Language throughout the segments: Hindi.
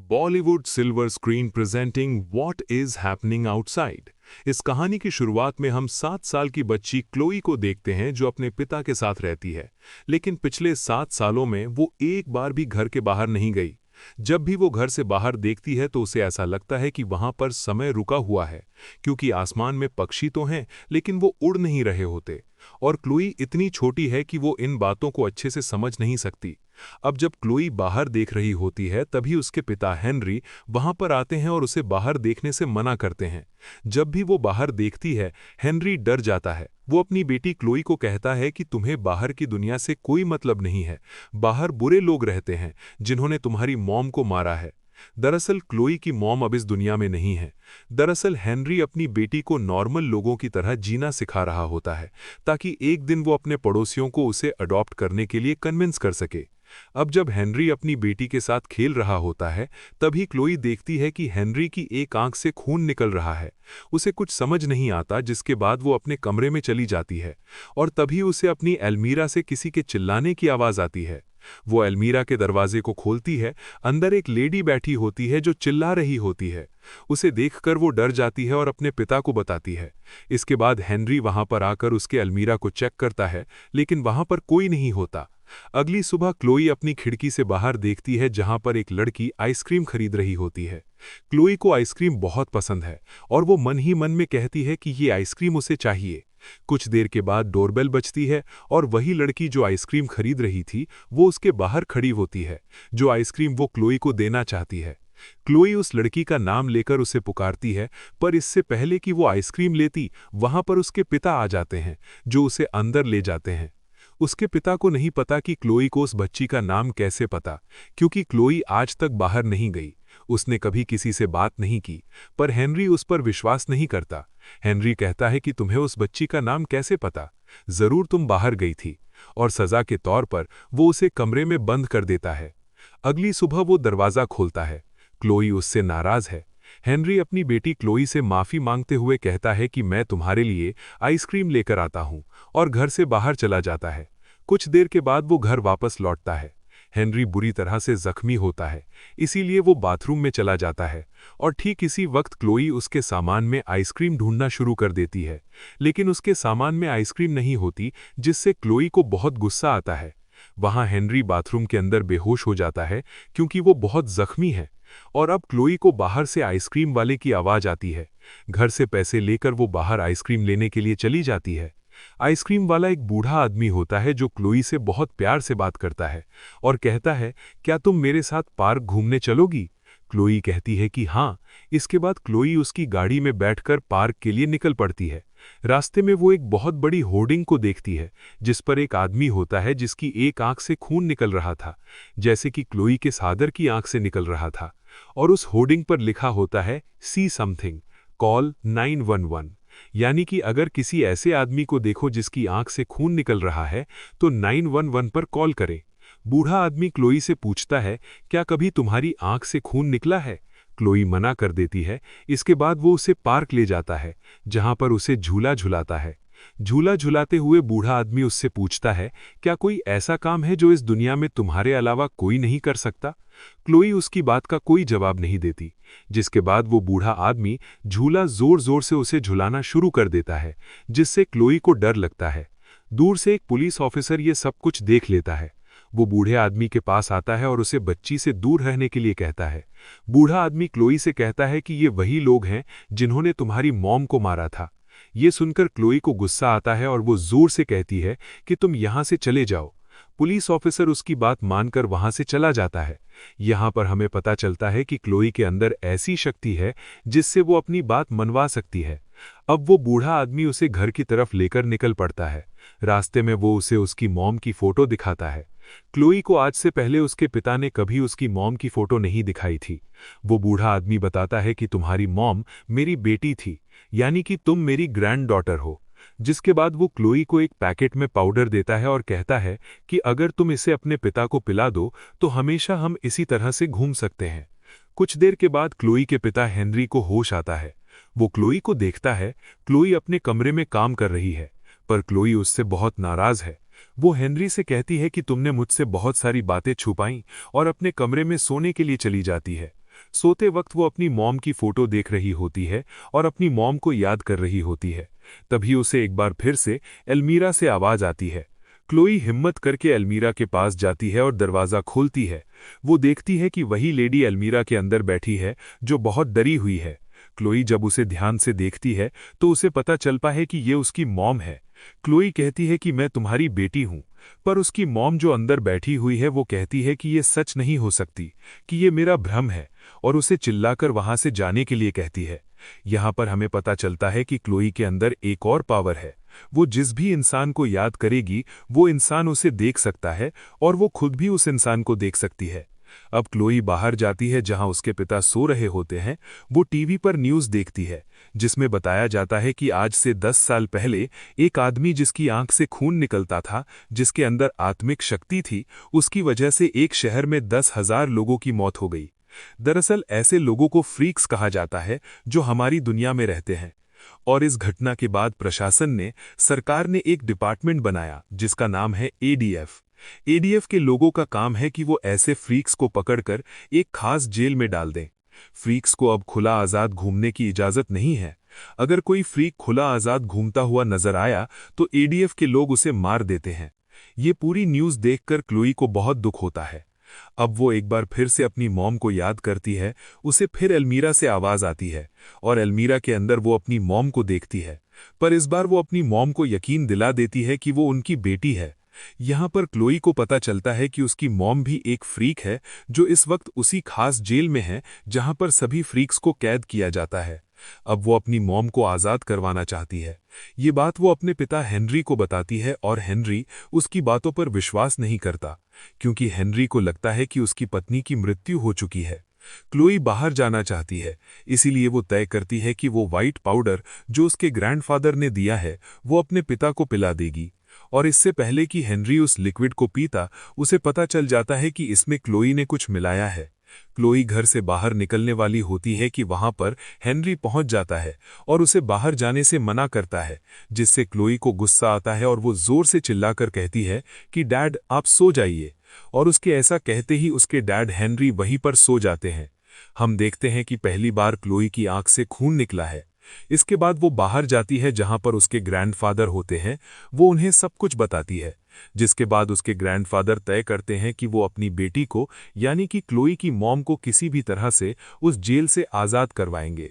Bollywood silver screen presenting what is happening outside. इस कहानी की शुरुआत में हम 7 साल की बच्ची क्लोई को देखते हैं जो अपने पिता के साथ रहती है, लेकिन पिछले 7 सालों में वो एक बार भी घर के बाहर नहीं गई। जब भी वो घर से बाहर देखती है तो उसे ऐसा लगता है कि वहां पर समय रुका हुआ है, क्योंकि आसमान में पक्षी तो हैं लेकिन वो उड़ नहीं रहे होते। और क्लोई इतनी छोटी है कि वो इन बातों को अच्छे से समझ नहीं सकती। अब जब क्लोई बाहर देख रही होती है तभी उसके पिता हेनरी वहां पर आते हैं और उसे बाहर देखने से मना करते हैं। जब भी वो बाहर देखती है हेनरी डर जाता है। वो अपनी बेटी क्लोई को कहता है कि तुम्हें बाहर की दुनिया से कोई मतलब नहीं है, बाहर बुरे लोग रहते हैं जिन्होंने तुम्हारी मॉम को मारा है। दरअसल क्लोई की मॉम अब इस दुनिया में नहीं है। दरअसल हेनरी अपनी बेटी को नॉर्मल लोगों की तरह जीना सिखा रहा होता है ताकि एक दिन वो अपने पड़ोसियों को उसे अडॉप्ट करने के लिए कन्विंस कर सके। अब जब हेनरी अपनी बेटी के साथ खेल रहा होता है तभी क्लोई देखती है कि हेनरी की एक आंख से खून निकल रहा है। उसे कुछ समझ नहीं आता, जिसके बाद वो अपने कमरे में चली जाती है और तभी उसे अपनी अलमीरा से किसी के चिल्लाने की आवाज़ आती है। वो अलमीरा के दरवाजे को खोलती है। अंदर एक लेडी बैठी होती है जो चिल्ला रही होती है। उसे देखकर वो डर जाती है और अपने पिता को बताती है। इसके बाद हेनरी वहां पर आकर उसके अलमीरा को चेक करता है, लेकिन वहां पर कोई नहीं होता। अगली सुबह क्लोई अपनी खिड़की से बाहर देखती है जहां पर एक लड़की आइसक्रीम खरीद रही होती है। क्लोई को आइसक्रीम बहुत पसंद है और वो मन ही मन में कहती है कि ये आइसक्रीम उसे चाहिए। कुछ देर के बाद डोरबेल बजती है और वही लड़की जो आइसक्रीम खरीद रही थी वो उसके बाहर खड़ी होती है, जो आइसक्रीम वो क्लोई को देना चाहती है। क्लोई उस लड़की का नाम लेकर उसे पुकारती है, पर इससे पहले कि वो आइसक्रीम लेती वहां पर उसके पिता आ जाते हैं जो उसे अंदर ले जाते हैं। उसके पिता को नहीं पता कि क्लोई को उस बच्ची का नाम कैसे पता, क्योंकि क्लोई आज तक बाहर नहीं गई, उसने कभी किसी से बात नहीं की। पर हेनरी उस पर विश्वास नहीं करता। हेनरी कहता है कि तुम्हें उस बच्ची का नाम कैसे पता, जरूर तुम बाहर गई थी, और सजा के तौर पर वो उसे कमरे में बंद कर देता है। अगली सुबह वो दरवाजा खोलता है। क्लोई उससे नाराज है। हेनरी अपनी बेटी क्लोई से माफी मांगते हुए कहता है कि मैं तुम्हारे लिए आइसक्रीम लेकर आता हूं, और घर से बाहर चला जाता है। कुछ देर के बाद वो घर वापस लौटता है। हेनरी बुरी तरह से जख्मी होता है, इसीलिए वो बाथरूम में चला जाता है और ठीक इसी वक्त क्लोई उसके सामान में आइसक्रीम ढूंढना शुरू कर देती है, लेकिन उसके सामान में आइसक्रीम नहीं होती, जिससे क्लोई को बहुत गुस्सा आता है। वहां हेनरी बाथरूम के अंदर बेहोश हो जाता है क्योंकि वो बहुत जख्मी है। और अब क्लोई को बाहर से आइसक्रीम वाले की आवाज आती है। घर से पैसे लेकर वो बाहर आइसक्रीम लेने के लिए चली जाती है। आइसक्रीम वाला एक बूढ़ा आदमी होता है जो क्लोई से बहुत प्यार से बात करता है और कहता है, क्या तुम मेरे साथ पार्क घूमने चलोगी? क्लोई कहती है कि हाँ। इसके बाद क्लोई उसकी गाड़ी में बैठकर पार्क के लिए निकल पड़ती है। रास्ते में वो एक बहुत बड़ी होर्डिंग को देखती है जिस पर एक आदमी होता है जिसकी एक आंख से खून निकल रहा था, जैसे कि क्लोई के सादर की आंख से निकल रहा था। और उस होर्डिंग पर लिखा होता है, सी समथिंग, कॉल 911। यानी कि अगर किसी ऐसे आदमी को देखो जिसकी आंख से खून निकल रहा है तो 911 पर कॉल करें। बूढ़ा आदमी क्लोई से पूछता है, क्या कभी तुम्हारी आंख से खून निकला है? क्लोई मना कर देती है। इसके बाद वो उसे पार्क ले जाता है जहां पर उसे झूला झुलाता है। झूला झुलाते हुए बूढ़ा आदमी उससे पूछता है, क्या कोई ऐसा काम है जो इस दुनिया में तुम्हारे अलावा कोई नहीं कर सकता? क्लोई उसकी बात का कोई जवाब नहीं देती, जिसके बाद वो बूढ़ा आदमी झूला जोर जोर से उसे झुलाना शुरू कर देता है, जिससे क्लोई को डर लगता है। दूर से एक पुलिस ऑफिसर ये सब कुछ देख लेता है। वो बूढ़े आदमी के पास आता है और उसे बच्ची से दूर रहने के लिए कहता है। बूढ़ा आदमी क्लोई से कहता है कि ये वही लोग हैं जिन्होंने तुम्हारी मॉम को मारा था। ये सुनकर क्लोई को गुस्सा आता है और वो जोर से कहती है कि तुम यहां से चले जाओ। पुलिस ऑफिसर उसकी बात मानकर वहां से चला जाता है। यहां पर हमें पता चलता है कि क्लोई के अंदर ऐसी शक्ति है जिससे वो अपनी बात मनवा सकती है। अब वो बूढ़ा आदमी उसे घर की तरफ लेकर निकल पड़ता है। रास्ते में वो उसे उसकी मॉम की फोटो दिखाता है। क्लोई को आज से पहले उसके पिता ने कभी उसकी मॉम की फोटो नहीं दिखाई थी। वो बूढ़ा आदमी बताता है कि तुम्हारी मॉम मेरी बेटी थी, यानी कि तुम मेरी ग्रैंड डॉटर हो। जिसके बाद वो क्लोई को एक पैकेट में पाउडर देता है और कहता है कि अगर तुम इसे अपने पिता को पिला दो तो हमेशा हम इसी तरह से घूम सकते हैं। कुछ देर के बाद क्लोई के पिता हेनरी को होश आता है। वो क्लोई को देखता है। क्लोई अपने कमरे में काम कर रही है, पर क्लोई उससे बहुत नाराज है। वो हेनरी से कहती है कि तुमने मुझसे बहुत सारी बातें छुपाई और अपने कमरे में सोने के लिए चली जाती है। सोते वक्त वो अपनी मॉम की फोटो देख रही होती है और अपनी मॉम को याद कर रही होती है। तभी उसे एक बार फिर से एल्मीरा से आवाज आती है। क्लोई हिम्मत करके एल्मीरा के पास जाती है और दरवाज़ा खोलती है। वो देखती है कि वही लेडी एल्मीरा के अंदर बैठी है जो बहुत डरी हुई है। क्लोई जब उसे ध्यान से देखती है तो उसे पता चलता है कि ये उसकी मॉम है। क्लोई कहती है कि मैं तुम्हारी बेटी हूं, पर उसकी मॉम जो अंदर बैठी हुई है वो कहती है कि ये सच नहीं हो सकती, कि ये मेरा भ्रम है, और उसे चिल्लाकर वहां से जाने के लिए कहती है। यहां पर हमें पता चलता है कि क्लोई के अंदर एक और पावर है। वो जिस भी इंसान को याद करेगी वो इंसान उसे देख सकता है और वो खुद भी उस इंसान को देख सकती है। अब क्लोई बाहर जाती है जहां उसके पिता सो रहे होते हैं। वो टीवी पर न्यूज़ देखती है जिसमें बताया जाता है कि आज से 10 साल पहले एक आदमी जिसकी आंख से खून निकलता था, जिसके अंदर आत्मिक शक्ति थी, उसकी वजह से एक शहर में 10,000 लोगों की मौत हो गई। दरअसल ऐसे लोगों को फ्रीक्स कहा जाता है जो हमारी दुनिया में रहते हैं। और इस घटना के बाद प्रशासन ने, सरकार ने एक डिपार्टमेंट बनाया जिसका नाम है एडीएफ। एडीएफ के लोगों का काम है कि वो ऐसे फ्रीक्स को पकड़कर एक खास जेल में डाल दें। फ्रीक्स को अब खुला आज़ाद घूमने की इजाज़त नहीं है। अगर कोई फ्रीक खुला आज़ाद घूमता हुआ नजर आया तो एडीएफ के लोग उसे मार देते हैं। ये पूरी न्यूज़ देखकर क्लोई को बहुत दुख होता है। अब वो एक बार फिर से अपनी मॉम को याद करती है। उसे फिर एल्मीरा से आवाज़ आती है और एल्मीरा के अंदर वो अपनी मॉम को देखती है, पर इस बार वो अपनी मॉम को यकीन दिला देती है कि वो उनकी बेटी है। यहाँ पर क्लोई को पता चलता है कि उसकी मॉम भी एक फ्रीक है जो इस वक्त उसी खास जेल में है जहाँ पर सभी फ्रीक्स को कैद किया जाता है। अब वो अपनी मॉम को आज़ाद करवाना चाहती है। ये बात वो अपने पिता हेनरी को बताती है और हेनरी उसकी बातों पर विश्वास नहीं करता, क्योंकि हेनरी को लगता है कि उसकी पत्नी की मृत्यु हो चुकी है। क्लोई बाहर जाना चाहती है, इसीलिए वो तय करती है कि वो व्हाइट पाउडर जो उसके ग्रैंडफादर ने दिया है वो अपने पिता को पिला देगी। और इससे पहले कि हेनरी उस लिक्विड को पीता, उसे पता चल जाता है कि इसमें क्लोई ने कुछ मिलाया है। क्लोई घर से बाहर निकलने वाली होती है कि वहां पर हेनरी पहुंच जाता है और उसे बाहर जाने से मना करता है, जिससे क्लोई को गुस्सा आता है और वो जोर से चिल्लाकर कहती है कि डैड आप सो जाइए। और उसके ऐसा कहते ही उसके डैड हेनरी वहीं पर सो जाते हैं। हम देखते हैं कि पहली बार क्लोई की आंख से खून निकला है। इसके बाद वो बाहर जाती है जहां पर उसके ग्रैंडफादर होते हैं। वो उन्हें सब कुछ बताती है, जिसके बाद उसके ग्रैंडफादर तय करते हैं कि वो अपनी बेटी को यानी कि क्लोई की मॉम को किसी भी तरह से उस जेल से आज़ाद करवाएंगे।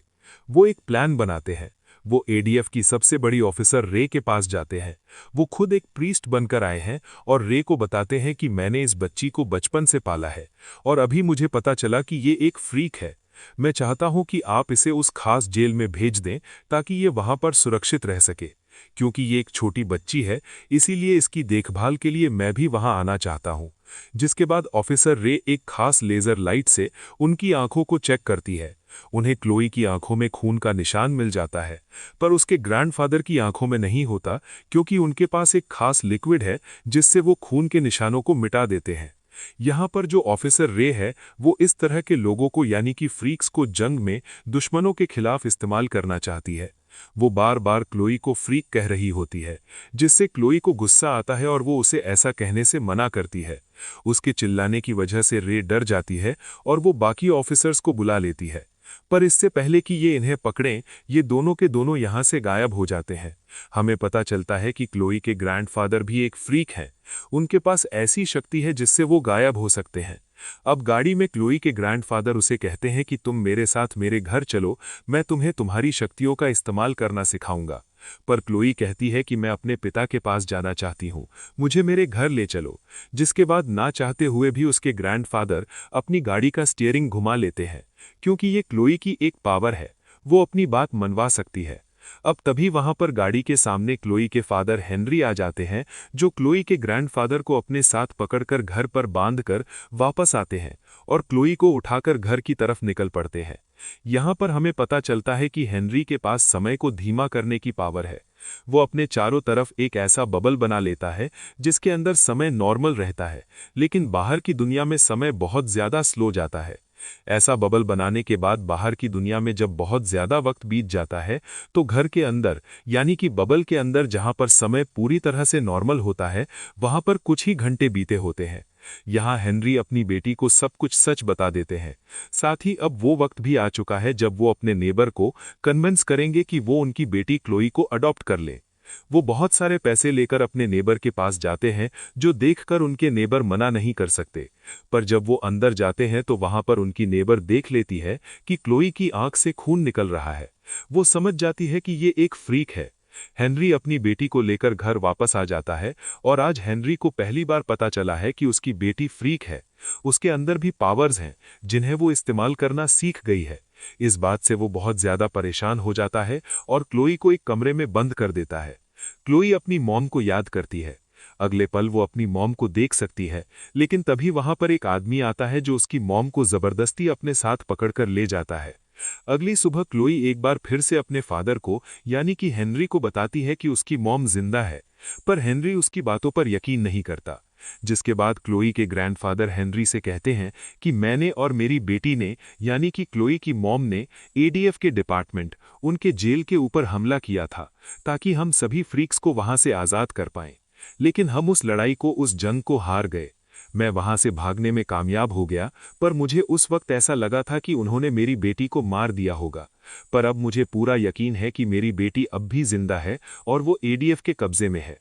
वो एक प्लान बनाते हैं। वो एडीएफ की सबसे बड़ी ऑफिसर रे के पास जाते हैं। वो खुद एक प्रीस्ट बनकर आए हैं और रे को बताते हैं कि मैंने इस बच्ची को बचपन से पाला है और अभी मुझे पता चला कि ये एक फ्रीक है। मैं चाहता हूं कि आप इसे उस खास जेल में भेज दें ताकि ये वहां पर सुरक्षित रह सके। क्योंकि ये एक छोटी बच्ची है, इसीलिए इसकी देखभाल के लिए मैं भी वहां आना चाहता हूं। जिसके बाद ऑफिसर रे एक खास लेजर लाइट से उनकी आंखों को चेक करती है। उन्हें क्लोई की आंखों में खून का निशान मिल जाता है, पर उसके ग्रैंडफादर की आंखों में नहीं होता, क्योंकि उनके पास एक खास लिक्विड है जिससे वो खून के निशानों को मिटा देते हैं। यहाँ पर जो ऑफिसर रे है वो इस तरह के लोगों को यानी कि फ्रीक्स को जंग में दुश्मनों के खिलाफ इस्तेमाल करना चाहती है। वो बार बार क्लोई को फ्रीक कह रही होती है, जिससे क्लोई को गुस्सा आता है और वो उसे ऐसा कहने से मना करती है। उसके चिल्लाने की वजह से रे डर जाती है और वो बाकी ऑफिसर्स को बुला लेती है, पर इससे पहले कि ये इन्हें पकड़ें, ये दोनों के दोनों यहाँ से गायब हो जाते हैं। हमें पता चलता है कि क्लोई के ग्रैंडफादर भी एक फ्रीक हैं। उनके पास ऐसी शक्ति है जिससे वो गायब हो सकते हैं। अब गाड़ी में क्लोई के ग्रैंडफादर उसे कहते हैं कि तुम मेरे साथ मेरे घर चलो, मैं तुम्हें तुम्हारी शक्तियों का इस्तेमाल करना सिखाऊंगा। पर क्लोई कहती है कि मैं अपने पिता के पास जाना चाहती हूँ, मुझे मेरे घर ले चलो। जिसके बाद ना चाहते हुए भी उसके ग्रैंडफादर अपनी गाड़ी का स्टीयरिंग घुमा लेते हैं, क्योंकि ये क्लोई की एक पावर है, वो अपनी बात मनवा सकती है। अब तभी वहां पर गाड़ी के सामने क्लोई के फादर हेनरी आ जाते हैं, जो क्लोई के ग्रैंडफादर को अपने साथ पकड़कर घर पर बांधकर वापस आते हैं और क्लोई को उठाकर घर की तरफ निकल पड़ते हैं। यहाँ पर हमें पता चलता है कि हेनरी के पास समय को धीमा करने की पावर है। वो अपने चारों तरफ एक ऐसा बबल बना लेता है जिसके अंदर समय नॉर्मल रहता है, लेकिन बाहर की दुनिया में समय बहुत ज्यादा स्लो जाता है। ऐसा बबल बनाने के बाद बाहर की दुनिया में जब बहुत ज्यादा वक्त बीत जाता है तो घर के अंदर यानी कि बबल के अंदर जहां पर समय पूरी तरह से नॉर्मल होता है, वहां पर कुछ ही घंटे बीते होते हैं। यहाँ हेनरी अपनी बेटी को सब कुछ सच बता देते हैं। साथ ही अब वो वक्त भी आ चुका है जब वो अपने नेबर को कन्विंस करेंगे कि वो उनकी बेटी क्लोई को अडॉप्ट कर ले। वो बहुत सारे पैसे लेकर अपने नेबर के पास जाते हैं, जो देखकर उनके नेबर मना नहीं कर सकते। पर जब वो अंदर जाते हैं तो वहां पर उनकी नेबर देख लेती है कि क्लोई की आंख से खून निकल रहा है। वो समझ जाती है कि ये एक फ्रीक है। हेनरी अपनी बेटी को लेकर घर वापस आ जाता है और आज हेनरी को पहली बार पता चला है कि उसकी बेटी फ्रीक है। उसके अंदर भी पावर्स हैं जिन्हें वो इस्तेमाल करना सीख गई है। इस बात से वो बहुत ज्यादा परेशान हो जाता है और क्लोई को एक कमरे में बंद कर देता है। क्लोई अपनी मॉम को याद करती है। अगले पल वो अपनी मॉम को देख सकती है, लेकिन तभी वहां पर एक आदमी आता है जो उसकी मॉम को जबरदस्ती अपने साथ पकड़कर ले जाता है। अगली सुबह क्लोई एक बार फिर से अपने फादर को यानी कि हेनरी को बताती है कि उसकी मॉम जिंदा है, पर हेनरी उसकी बातों पर यकीन नहीं करता। जिसके बाद क्लोई के ग्रैंडफादर हेनरी से कहते हैं कि मैंने और मेरी बेटी ने यानी कि क्लोई की मॉम ने एडीएफ के डिपार्टमेंट उनके जेल के ऊपर हमला किया था ताकि हम सभी फ्रीक्स को वहां से आजाद कर पाएं। लेकिन हम उस लड़ाई को, उस जंग को हार गए। मैं वहां से भागने में कामयाब हो गया, पर मुझे उस वक्त ऐसा लगा था कि उन्होंने मेरी बेटी को मार दिया होगा। पर अब मुझे पूरा यकीन है कि मेरी बेटी अब भी जिंदा है और वो एडीएफ के कब्जे में है।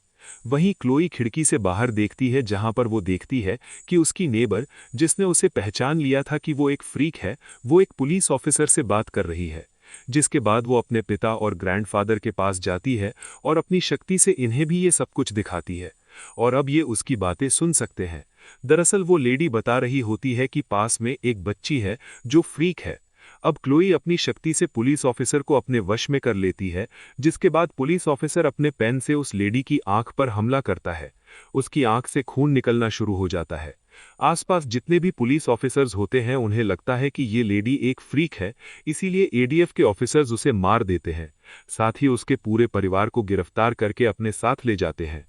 वहीं क्लोई खिड़की से बाहर देखती है, जहां पर वो देखती है कि उसकी नेबर, जिसने उसे पहचान लिया था कि वो एक फ्रीक है, वो एक पुलिस ऑफिसर से बात कर रही है। जिसके बाद वो अपने पिता और ग्रैंडफादर के पास जाती है और अपनी शक्ति से इन्हें भी ये सब कुछ दिखाती है, और अब ये उसकी बातें सुन सकते हैं। दरअसल वो लेडी बता रही होती है कि पास में एक बच्ची है जो फ्रीक है। अब क्लोई अपनी शक्ति से पुलिस ऑफिसर को अपने वश में कर लेती है, जिसके बाद पुलिस ऑफिसर अपने पेन से उस लेडी की आंख पर हमला करता है। उसकी आंख से खून निकलना शुरू हो जाता है। आसपास जितने भी पुलिस ऑफिसर्स होते हैं उन्हें लगता है कि ये लेडी एक फ्रीक है, इसीलिए एडीएफ के ऑफिसर्स उसे मार देते हैं। साथ ही उसके पूरे परिवार को गिरफ्तार करके अपने साथ ले जाते हैं।